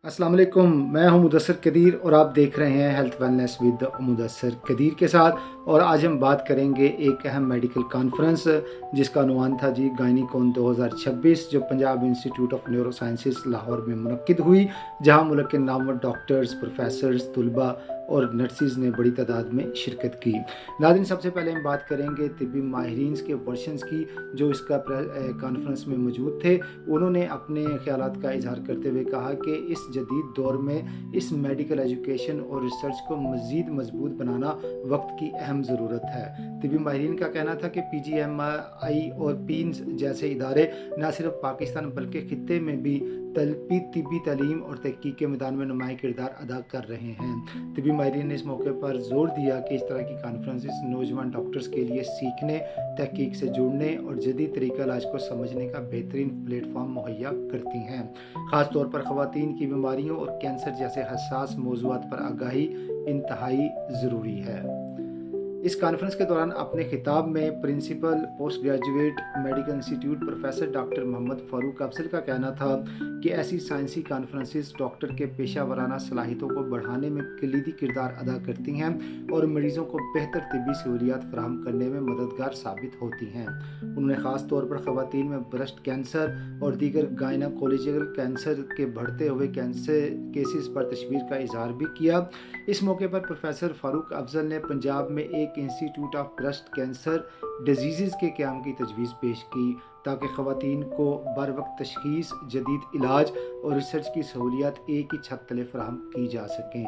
अस्सलाम वालेकुम। मैं हूं मुदस्सर कदीर और आप देख रहे हैं health wellness with Mudassar Qadir के साथ। और आज हम बात करेंगे एक अहम मेडिकल कॉन्फ्रेंस जिसका अनुमान था जी गायनीकॉन 2026, जो Punjab institute of neuro sciences Lahore में मुनक्किद हुई, जहां मुल्क के नामवर डॉक्टर्स, प्रोफेसर्स, तुलबा और नर्सिस ने बड़ी तादाद में शिरकत की। नाज़रीन, सबसे पहले हम बात करेंगे तिब्बी माहिरीन के वर्शंस की जो इसका कॉन्फ्रेंस में मौजूद थे। उन्होंने अपने ख्यालात का इजहार करते हुए कहा कि इस जदीद दौर में इस मेडिकल एजुकेशन और रिसर्च को मज़ीद मजबूत बनाना वक्त की अहम ज़रूरत है। तिब्बी माहिरीन का कहना था कि PGMI और पीन्स जैसे इदारे न सिर्फ पाकिस्तान बल्कि खित्ते में भी तिब्बी तालीम और तहकीक के मैदान में नुमाया किरदार अदा कर रहे हैं। तिब्बी माहिरीन ने इस मौके पर जोर दिया कि इस तरह की कॉन्फ्रेंसेस नौजवान डॉक्टर्स के लिए सीखने, तहकीक से जुड़ने और जदीद तरीका इलाज को समझने का बेहतरीन प्लेटफॉर्म मुहैया करती हैं। ख़ास तौर पर ख़वातीन की बीमारियों और कैंसर जैसे हसास मौज़ूआत पर आगाही इंतहाई ज़रूरी है। इस कॉन्फ्रेंस के दौरान अपने खिताब में principal post graduate medical institute professor doctor Muhammad Farooq Afzal का कहना था कि ऐसी साइंसी कॉन्फ्रेंसेस डॉक्टर के पेशा वराना सलाहियतों को बढ़ाने में कलीदी किरदार अदा करती हैं और मरीज़ों को बेहतर तिब्बी सहूलियात फराहम करने में मददगार साबित होती हैं। उन्होंने ख़ास तौर पर ख़वातीन में ब्रेस्ट कैंसर और दीगर गायनाकोलॉजिकल कैंसर के बढ़ते हुए कैंसर केसेस पर तशवीर का इजहार भी किया। इस मौके पर प्रोफेसर फारूक अफजल ने पंजाब में एक institute of breast cancer disease के क़याम की तजवीज़ पेश की ताकि ख़वातीन को बर वक्त तशख़ीस, जदीद इलाज और रिसर्च की सहूलियात एक ही छत तले फराहम की जा सकें।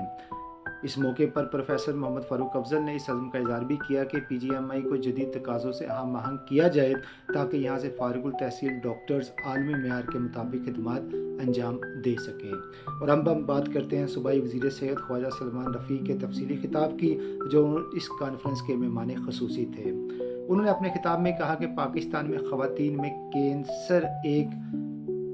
इस मौके पर प्रोफेसर मोहम्मद फारूक अफजल ने इस अज़्म का इज़हार भी किया कि PGMI को जदीद तकाज़ों से हम आहंग किया जाए ताकि यहाँ से फारिगुल तहसील डॉक्टर्स आलमी मेयार के मुताबिक खिदमात अंजाम दे सकें। और अब हम बात करते हैं सूबाई वज़ीर सेहत ख्वाजा सलमान रफ़ीक के तफसीली खिताब की, जो इस कॉन्फ्रेंस के मेहमान ख़ुसूसी थे। उन्होंने अपने खिताब में कहा कि पाकिस्तान में ख़वातीन में कैंसर एक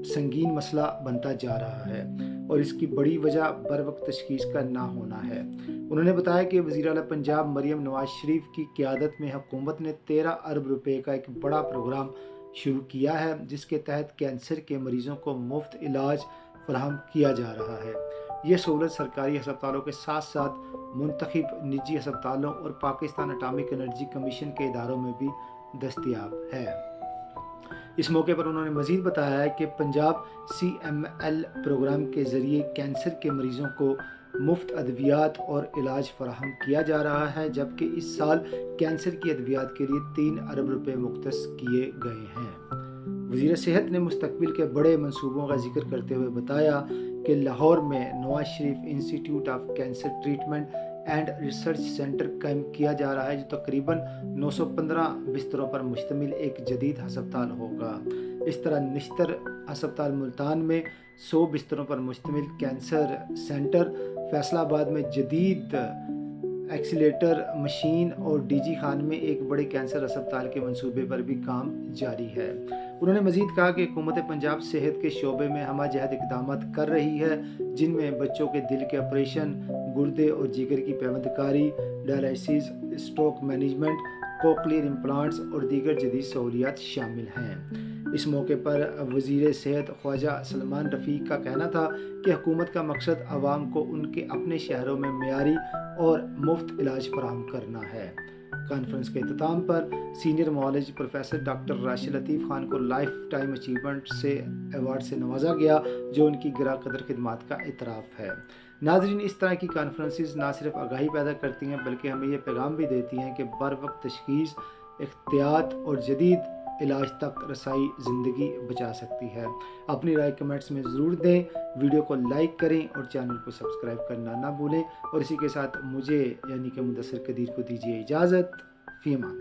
संगीन मसला बनता जा रहा है और इसकी बड़ी वजह बर वक्त तशख़ीस का ना होना है। उन्होंने बताया कि वज़ीर आला पंजाब मरियम नवाज शरीफ की क़यादत में हुकूमत ने 13 अरब रुपए का एक बड़ा प्रोग्राम शुरू किया है जिसके तहत कैंसर के मरीज़ों को मुफ्त इलाज फराहम किया जा रहा है। ये सहूलत सरकारी अस्पतालों के साथ साथ मुंतखब निजी अस्पतालों और पाकिस्तान एटॉमिक एनर्जी कमीशन के इदारों में भी दस्तयाब है। इस मौके पर उन्होंने मज़ीद बताया कि पंजाब CML प्रोग्राम के ज़रिए कैंसर के मरीज़ों को मुफ्त अद्वियात और इलाज फराहम किया जा रहा है, जबकि इस साल कैंसर की अद्वियात के लिए 3 अरब रुपए मुख्तस किए गए हैं। वज़ीर सेहत ने मुस्तकबिल के बड़े मंसूबों का जिक्र करते हुए बताया कि लाहौर में Nawaz Sharif institute of cancer treatment and research centre कायम किया जा रहा है, जो तकरीबन 915 बिस्तरों पर मुश्तमिल एक जदीद हस्पताल होगा। इस तरह निश्तर हस्पताल मुल्तान में 100 बिस्तरों पर मुश्तमिल कैंसर सेंटर, फैसलाबाद में जदीद एक्सीलेटर मशीन और DG खान में एक बड़े कैंसर अस्पताल के मंसूबे पर भी काम जारी है। उन्होंने मज़ीद कहा कि हुकूमत पंजाब सेहत के शोबे में हमाजहत इक़दाम कर रही है, जिनमें बच्चों के दिल के ऑपरेशन, गुर्दे और जिगर की पैवंदकारी, dialysis, stroke management, cochlear implants और दीगर जदीद सहूलियात शामिल हैं। इस मौके पर वज़ीर सेहत ख्वाजा सलमान रफ़ीक का कहना था कि हुकूमत का मकसद आवाम को उनके अपने शहरों में मेयारी और मुफ्त इलाज फराहम करना है। कॉन्फ्रेंस के अख्ताम पर सीनियर मौलज प्रोफेसर डॉक्टर राशिद लतीफ़ खान को लाइफ टाइम अचीवमेंट से अवार्ड से नवाजा गया, जो उनकी गिरा कदर खिदमात का इतराफ़ है। नाज़रीन, इस तरह की कॉन्फ्रेंसेस ना सिर्फ आगाही पैदा करती हैं बल्कि हमें यह पैगाम भी देती हैं कि बर वक्त तशख़ीस, एहतियात और जदीद इलाज तक रसाई ज़िंदगी बचा सकती है। अपनी राय कमेंट्स में ज़रूर दें, वीडियो को लाइक करें और चैनल को सब्सक्राइब करना ना भूलें। और इसी के साथ मुझे यानी कि मुदस्सर कदीर को दीजिए इजाज़त। फ़ी अमान।